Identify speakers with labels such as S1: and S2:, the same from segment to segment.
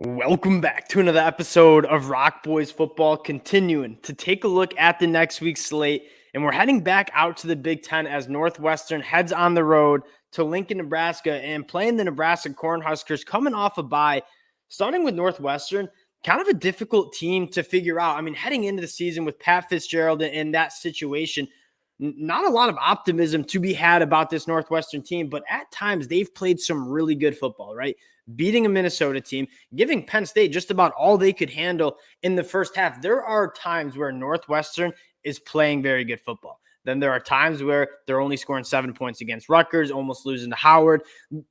S1: Welcome back to another episode of Rock Boys Football, continuing to take a look at the next week's slate. And we're heading back out to the Big Ten as Northwestern heads on the road to Lincoln, Nebraska, and playing the Nebraska Cornhuskers coming off a bye. Starting with Northwestern, kind of a difficult team to figure out. I mean, heading into the season with Pat Fitzgerald in that situation, not a lot of optimism to be had about this Northwestern team, but at times they've played some really good football, right? Beating a Minnesota team, giving Penn State just about all they could handle in the first half. There are times where Northwestern is playing very good football. Then there are times where they're only scoring 7 points against Rutgers, almost losing to Howard.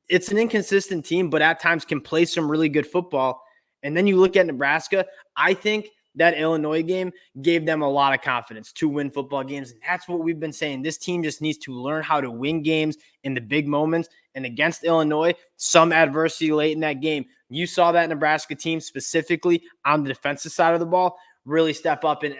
S1: It's an inconsistent team, but at times can play some really good football. And then you look at Nebraska, I think that Illinois game gave them a lot of confidence to win football games. And that's what we've been saying. This team just needs to learn how to win games in the big moments. And against Illinois, some adversity late in that game. You saw that Nebraska team specifically on the defensive side of the ball really step up. And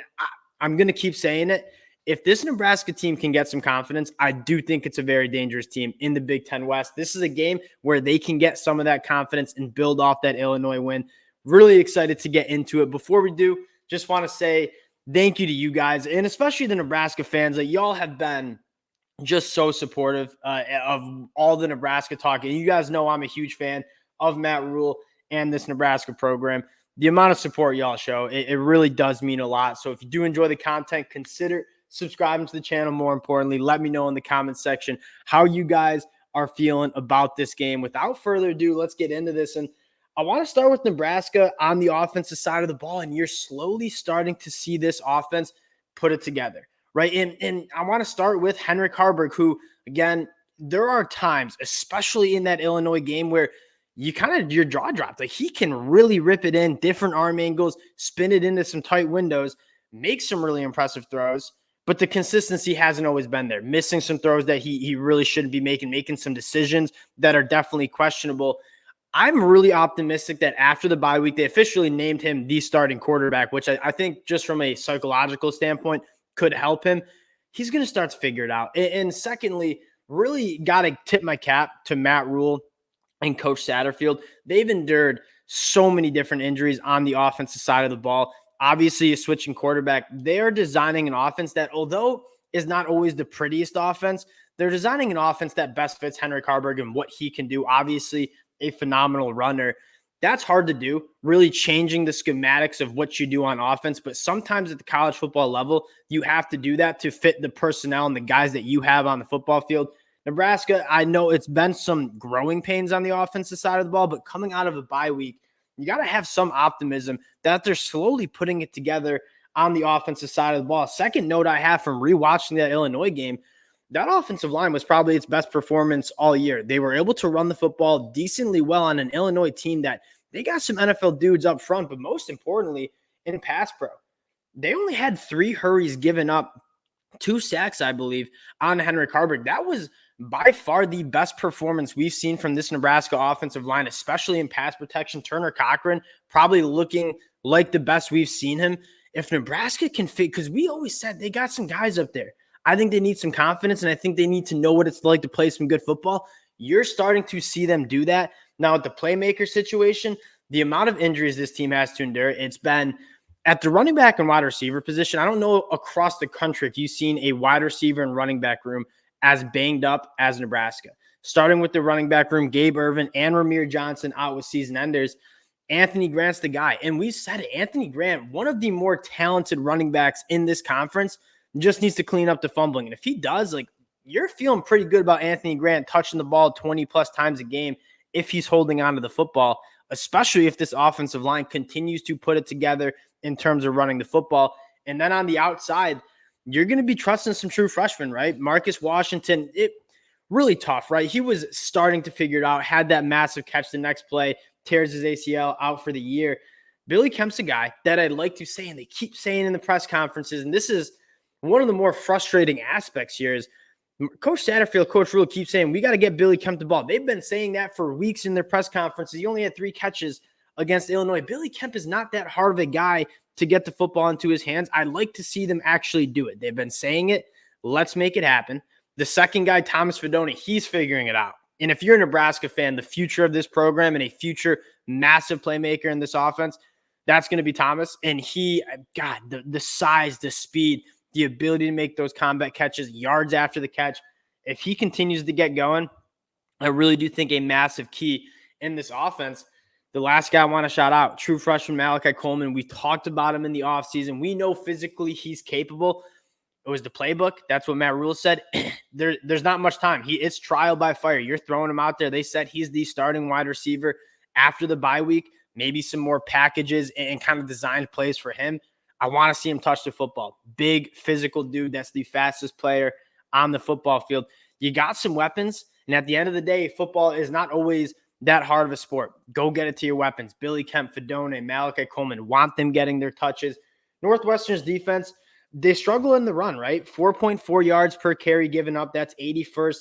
S1: I'm going to keep saying it. If this Nebraska team can get some confidence, I do think it's a very dangerous team in the Big Ten West. This is a game where they can get some of that confidence and build off that Illinois win. Really excited to get into it. Before we do, just want to say thank you to you guys, and especially the Nebraska fans. That y'all have been just so supportive of all the Nebraska talk. And you guys know I'm a huge fan of Matt Rhule and this Nebraska program. The amount of support y'all show, it really does mean a lot. So if you do enjoy the content, consider subscribing to the channel. More importantly, let me know in the comments section how you guys are feeling about this game. Without further ado, let's get into this. And I want to start with Nebraska on the offensive side of the ball, and you're slowly starting to see this offense put it together, right? And I want to start with Henrik Harburg, who, again, there are times, especially in that Illinois game, where your jaw dropped. Like, he can really rip it in, different arm angles, spin it into some tight windows, make some really impressive throws, but the consistency hasn't always been there. Missing some throws that he really shouldn't be making some decisions that are definitely questionable. I'm really optimistic that after the bye week, they officially named him the starting quarterback, which I think just from a psychological standpoint could help him. He's going to start to figure it out. And secondly, really got to tip my cap to Matt Rhule and Coach Satterfield. They've endured so many different injuries on the offensive side of the ball. Obviously, a switching quarterback. They are designing an offense that, although is not always the prettiest offense, they're designing an offense that best fits Henrik Harburg and what he can do. Obviously, a phenomenal runner. That's hard to do, really changing the schematics of what you do on offense. But sometimes at the college football level, you have to do that to fit the personnel and the guys that you have on the football field. Nebraska, I know it's been some growing pains on the offensive side of the ball, but coming out of a bye week, you got to have some optimism that they're slowly putting it together on the offensive side of the ball. Second note I have from rewatching that Illinois game, that offensive line was probably its best performance all year. They were able to run the football decently well on an Illinois team that they got some NFL dudes up front, but most importantly, in pass pro. They only had 3 hurries given up, 2 sacks, I believe, on Henrik Harburg. That was by far the best performance we've seen from this Nebraska offensive line, especially in pass protection. Turner Cochran probably looking like the best we've seen him. If Nebraska can fit, because we always said they got some guys up there. I think they need some confidence, and I think they need to know what it's like to play some good football. You're starting to see them do that. Now, at the playmaker situation, the amount of injuries this team has to endure, it's been at the running back and wide receiver position. I don't know across the country if you've seen a wide receiver and running back room as banged up as Nebraska. Starting with the running back room, Gabe Ervin and Ramir Johnson out with season enders. Anthony Grant's the guy. And we said it, Anthony Grant, one of the more talented running backs in this conference, just needs to clean up the fumbling. And if he does, like, you're feeling pretty good about Anthony Grant touching the ball 20 plus times a game if he's holding on to the football, especially if this offensive line continues to put it together in terms of running the football. And then on the outside, you're going to be trusting some true freshmen, right? Marcus Washington, it really tough, right? He was starting to figure it out, had that massive catch the next play, tears his ACL, out for the year. Billy Kemp's a guy that I'd like to say, and they keep saying in the press conferences, and this is one of the more frustrating aspects here, is Coach Satterfield, Coach Rhule keep saying, we got to get Billy Kemp the ball. They've been saying that for weeks in their press conferences. He only had 3 catches against Illinois. Billy Kemp is not that hard of a guy to get the football into his hands. I'd like to see them actually do it. They've been saying it. Let's make it happen. The second guy, Thomas Fedoni, he's figuring it out. And if you're a Nebraska fan, the future of this program and a future massive playmaker in this offense, that's going to be Thomas. And the size, the speed, the ability to make those combat catches, yards after the catch. If he continues to get going, I really do think a massive key in this offense. The last guy I want to shout out, true freshman Malachi Coleman. We talked about him in the offseason. We know physically he's capable. It was the playbook. That's what Matt Rhule said. There's not much time. It's trial by fire. You're throwing him out there. They said he's the starting wide receiver after the bye week. Maybe some more packages and kind of designed plays for him. I want to see him touch the football. Big physical dude. That's the fastest player on the football field. You got some weapons. And at the end of the day, football is not always that hard of a sport. Go get it to your weapons. Billy Kemp, Fedone, Malachi Coleman, want them getting their touches. Northwestern's defense, they struggle in the run, right? 4.4 yards per carry given up. That's 81st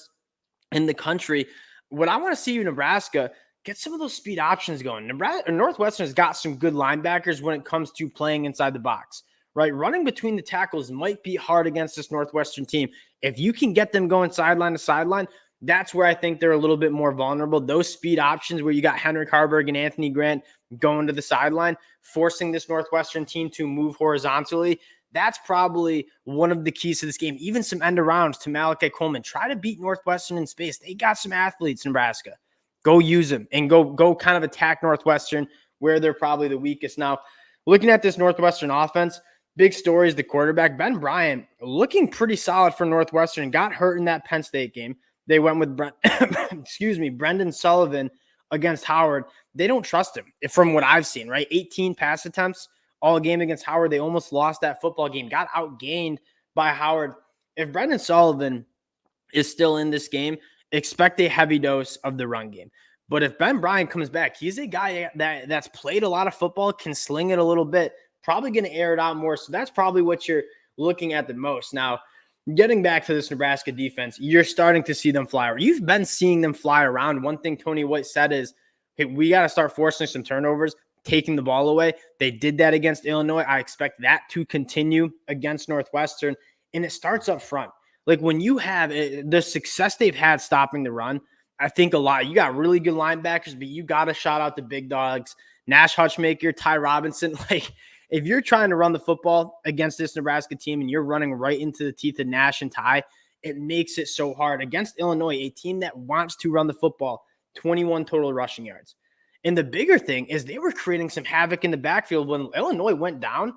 S1: in the country. What I want to see you, Nebraska, get some of those speed options going. Northwestern has got some good linebackers when it comes to playing inside the box, right? Running between the tackles might be hard against this Northwestern team. If you can get them going sideline to sideline, that's where I think they're a little bit more vulnerable. Those speed options where you got Henrik Harburg and Anthony Grant going to the sideline, forcing this Northwestern team to move horizontally, that's probably one of the keys to this game. Even some end arounds to Malachi Coleman. Try to beat Northwestern in space. They got some athletes, Nebraska. Go use them and go kind of attack Northwestern where they're probably the weakest. Now, looking at this Northwestern offense, big story is the quarterback. Ben Bryant looking pretty solid for Northwestern. Got hurt in that Penn State game. They went with Brendan Sullivan against Howard. They don't trust him from what I've seen, right? 18 pass attempts all game against Howard. They almost lost that football game, got outgained by Howard. If Brendan Sullivan is still in this game, expect a heavy dose of the run game. But if Ben Bryant comes back, he's a guy that's played a lot of football, can sling it a little bit, probably going to air it out more. So that's probably what you're looking at the most. Now, getting back to this Nebraska defense, you're starting to see them fly around. You've been seeing them fly around. One thing Tony White said is, hey, we got to start forcing some turnovers, taking the ball away. They did that against Illinois. I expect that to continue against Northwestern. And it starts up front. Like when you have the success they've had stopping the run, I think a lot. You got really good linebackers, but you got to shout out the big dogs. Nash Hutchmaker, Ty Robinson. Like, if you're trying to run the football against this Nebraska team and you're running right into the teeth of Nash and Ty, it makes it so hard. Against Illinois, a team that wants to run the football, 21 total rushing yards. And the bigger thing is they were creating some havoc in the backfield. When Illinois went down,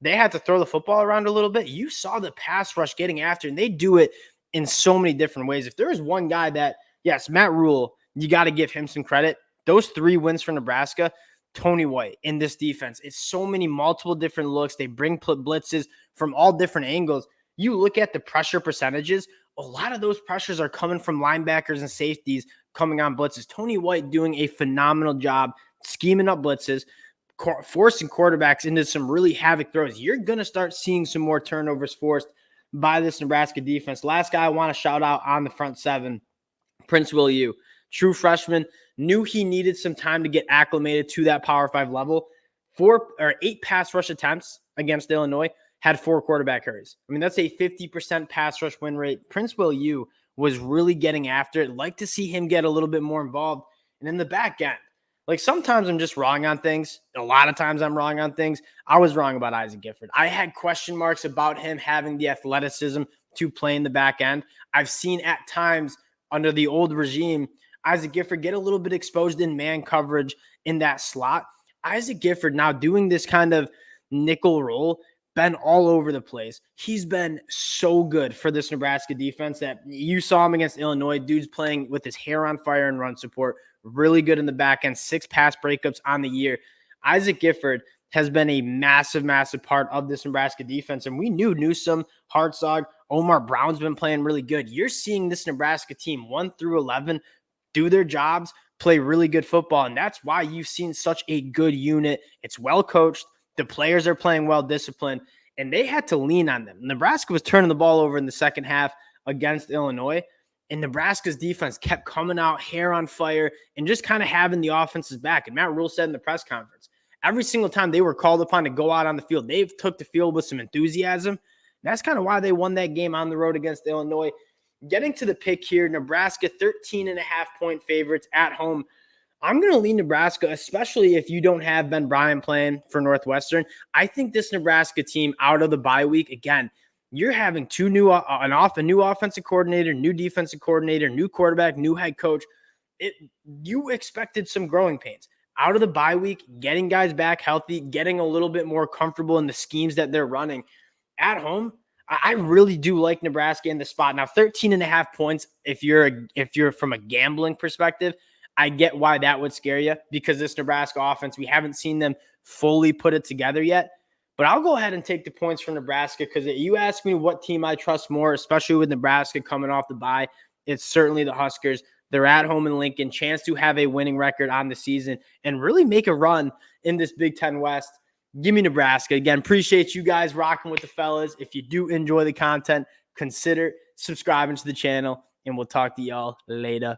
S1: they had to throw the football around a little bit. You saw the pass rush getting after, and they do it in so many different ways. If there is one guy that, yes, Matt Rhule, you got to give him some credit. Those 3 wins for Nebraska, Tony White in this defense. It's so many multiple different looks. They bring blitzes from all different angles. You look at the pressure percentages, a lot of those pressures are coming from linebackers and safeties coming on blitzes. Tony White doing a phenomenal job scheming up blitzes, forcing quarterbacks into some really havoc throws. You're going to start seeing some more turnovers forced by this Nebraska defense. Last guy I want to shout out on the front 7, Prince Will U. True freshman, knew he needed some time to get acclimated to that Power 5 level. 8 pass rush attempts against Illinois, had 4 quarterback hurries. I mean, that's a 50% pass rush win rate. Prince Will U was really getting after it. Like to see him get a little bit more involved. And in the back end, like sometimes I'm just wrong on things. A lot of times I'm wrong on things. I was wrong about Isaac Gifford. I had question marks about him having the athleticism to play in the back end. I've seen at times under the old regime, Isaac Gifford get a little bit exposed in man coverage in that slot. Isaac Gifford now doing this kind of nickel role, been all over the place. He's been so good for this Nebraska defense that you saw him against Illinois. Dude's playing with his hair on fire and run support. Really good in the back end, 6 pass breakups on the year. Isaac Gifford has been a massive, massive part of this Nebraska defense. And we knew Newsome, Hartzog, Omar Brown's been playing really good. You're seeing this Nebraska team 1 through 11 do their jobs, play really good football. And that's why you've seen such a good unit. It's well coached. The players are playing well disciplined, and they had to lean on them. Nebraska was turning the ball over in the second half against Illinois, and Nebraska's defense kept coming out, hair on fire, and just kind of having the offense's back. And Matt Rhule said in the press conference, every single time they were called upon to go out on the field, they've took the field with some enthusiasm. That's kind of why they won that game on the road against Illinois. Getting to the pick here, Nebraska 13.5-point favorites at home I'm going to lean Nebraska, especially if you don't have Ben Bryant playing for Northwestern. I think this Nebraska team out of the bye week, again, you're having a new offensive coordinator, new defensive coordinator, new quarterback, new head coach. You expected some growing pains. Out of the bye week, getting guys back healthy, getting a little bit more comfortable in the schemes that they're running. At home, I really do like Nebraska in the spot. Now, 13.5 points, if you're from a gambling perspective, I get why that would scare you, because this Nebraska offense, we haven't seen them fully put it together yet. But I'll go ahead and take the points from Nebraska, because you ask me what team I trust more, especially with Nebraska coming off the bye, it's certainly the Huskers. They're at home in Lincoln, chance to have a winning record on the season and really make a run in this Big Ten West. Give me Nebraska. Again, appreciate you guys rocking with the fellas. If you do enjoy the content, consider subscribing to the channel, and we'll talk to y'all later.